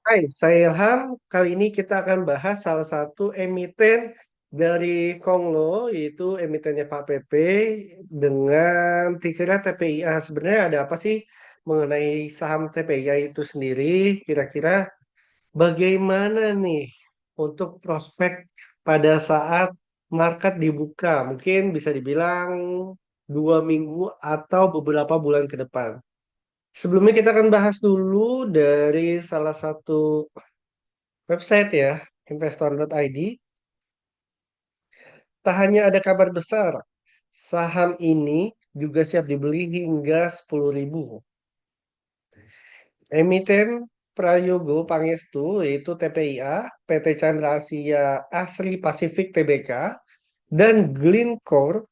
Hai, saya Ilham. Kali ini kita akan bahas salah satu emiten dari Konglo, yaitu emitennya Pak PP dengan tikernya TPIA. Sebenarnya ada apa sih mengenai saham TPIA itu sendiri? Kira-kira bagaimana nih untuk prospek pada saat market dibuka? Mungkin bisa dibilang 2 minggu atau beberapa bulan ke depan. Sebelumnya kita akan bahas dulu dari salah satu website ya, investor.id. Tak hanya ada kabar besar, saham ini juga siap dibeli hingga 10.000. Emiten Prayogo Pangestu yaitu TPIA, PT Chandra Asia Asri Pasifik Tbk, dan Glencore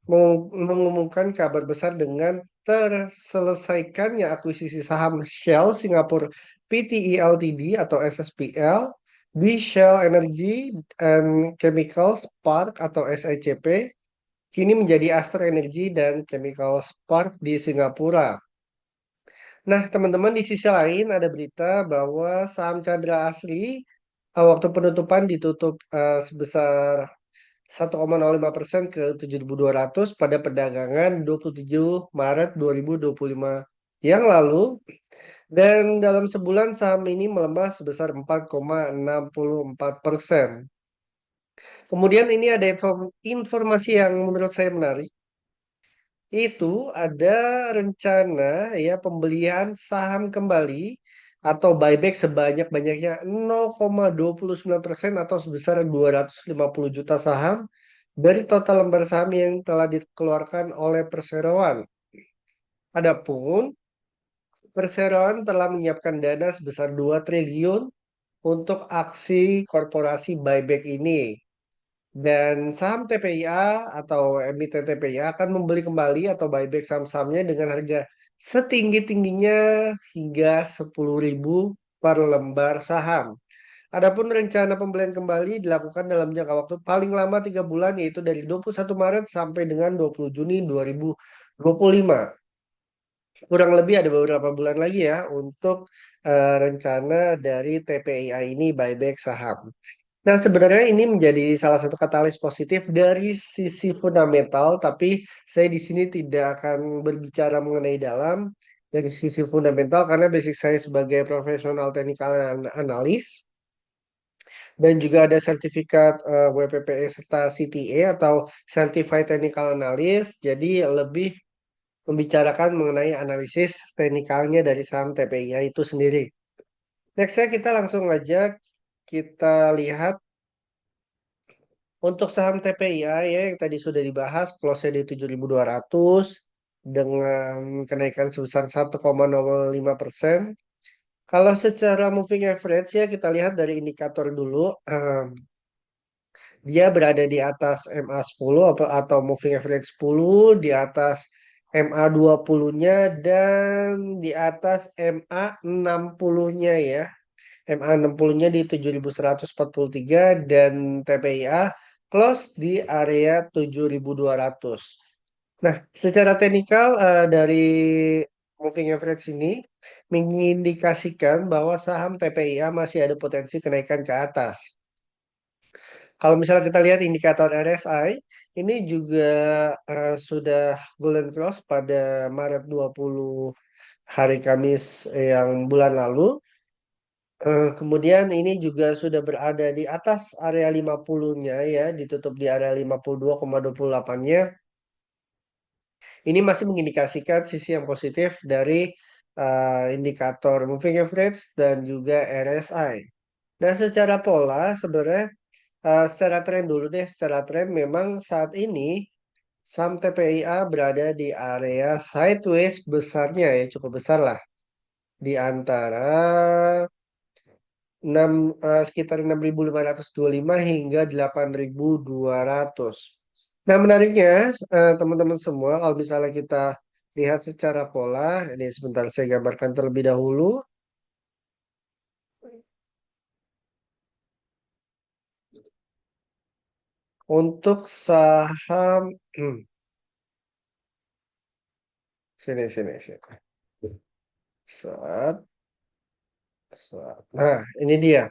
mengumumkan kabar besar dengan terselesaikannya akuisisi saham Shell Singapore Pte Ltd atau SSPL di Shell Energy and Chemicals Park atau SECP kini menjadi Aster Energy dan Chemicals Park di Singapura. Nah, teman-teman, di sisi lain ada berita bahwa saham Chandra Asri waktu penutupan ditutup sebesar 1,05% ke 7.200 pada perdagangan 27 Maret 2025 yang lalu, dan dalam sebulan saham ini melemah sebesar 4,64%. Kemudian ini ada informasi yang menurut saya menarik, itu ada rencana ya pembelian saham kembali atau buyback sebanyak-banyaknya 0,29% atau sebesar 250 juta saham dari total lembar saham yang telah dikeluarkan oleh perseroan. Adapun perseroan telah menyiapkan dana sebesar 2 triliun untuk aksi korporasi buyback ini. Dan saham TPIA atau emiten TPIA akan membeli kembali atau buyback saham-sahamnya dengan harga setinggi-tingginya hingga 10.000 per lembar saham. Adapun rencana pembelian kembali dilakukan dalam jangka waktu paling lama 3 bulan, yaitu dari 21 Maret sampai dengan 20 Juni 2025. Kurang lebih ada beberapa bulan lagi ya untuk rencana dari TPIA ini buyback saham. Nah, sebenarnya ini menjadi salah satu katalis positif dari sisi fundamental, tapi saya di sini tidak akan berbicara mengenai dalam dari sisi fundamental karena basic saya sebagai profesional technical analis dan juga ada sertifikat WPPE serta CTA atau Certified Technical Analyst. Jadi lebih membicarakan mengenai analisis teknikalnya dari saham TPIA itu sendiri. Nextnya kita langsung aja kita lihat untuk saham TPIA ya yang tadi sudah dibahas, close di 7.200 dengan kenaikan sebesar 1,05%. Kalau secara moving average ya kita lihat dari indikator dulu. Dia berada di atas MA10 atau moving average 10, di atas MA20-nya dan di atas MA60-nya ya. MA60-nya di 7.143 dan TPIA close di area 7.200. Nah, secara teknikal dari moving average ini mengindikasikan bahwa saham TPIA masih ada potensi kenaikan ke atas. Kalau misalnya kita lihat indikator RSI, ini juga sudah golden cross pada Maret 20 hari Kamis yang bulan lalu. Kemudian ini juga sudah berada di atas area 50-nya ya, ditutup di area 52,28-nya. Ini masih mengindikasikan sisi yang positif dari indikator moving average dan juga RSI. Nah, secara pola sebenarnya secara tren dulu deh, secara tren memang saat ini saham TPIA berada di area sideways besarnya ya, cukup besar lah. Di antara 6, sekitar 6.525 hingga 8.200. Nah, menariknya teman-teman semua, kalau misalnya kita lihat secara pola, ini sebentar saya gambarkan terlebih dahulu. Untuk saham, sini, sini, sini. Saat, Nah, ini dia.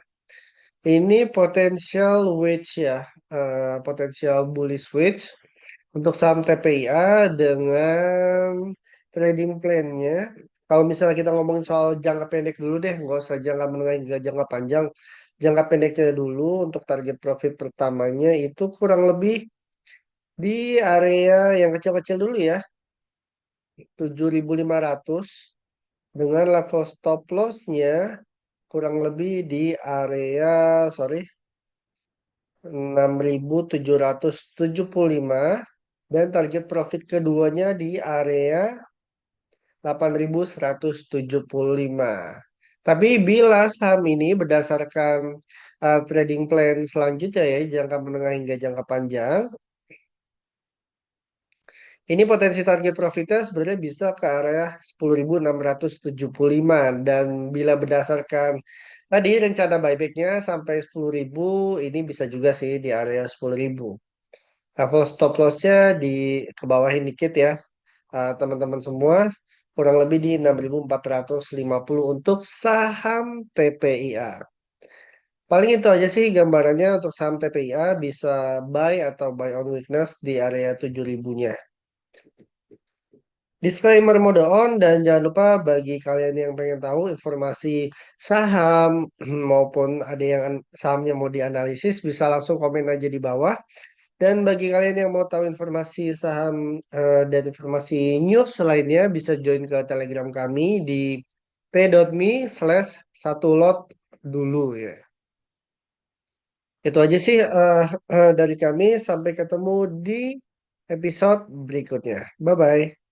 Ini potensial wedge ya, potensial bullish wedge untuk saham TPIA dengan trading plan-nya. Kalau misalnya kita ngomongin soal jangka pendek dulu deh, nggak usah jangka menengah hingga jangka panjang. Jangka pendeknya dulu untuk target profit pertamanya itu kurang lebih di area yang kecil-kecil dulu ya, 7.500 dengan level stop loss-nya kurang lebih di area, sorry, 6.775 dan target profit keduanya di area 8.175. Tapi bila saham ini berdasarkan trading plan selanjutnya ya, jangka menengah hingga jangka panjang, ini potensi target profitnya sebenarnya bisa ke area 10.675 dan bila berdasarkan tadi rencana buybacknya sampai 10.000 ini bisa juga sih di area 10.000. Level stop loss-nya di ke bawahin dikit ya, teman-teman semua. Kurang lebih di 6.450 untuk saham TPIA. Paling itu aja sih gambarannya untuk saham TPIA bisa buy atau buy on weakness di area 7.000-nya. Disclaimer mode on dan jangan lupa bagi kalian yang pengen tahu informasi saham maupun ada yang sahamnya mau dianalisis bisa langsung komen aja di bawah. Dan bagi kalian yang mau tahu informasi saham dan informasi news lainnya bisa join ke Telegram kami di t.me/1lot dulu ya. Itu aja sih dari kami. Sampai ketemu di episode berikutnya. Bye-bye.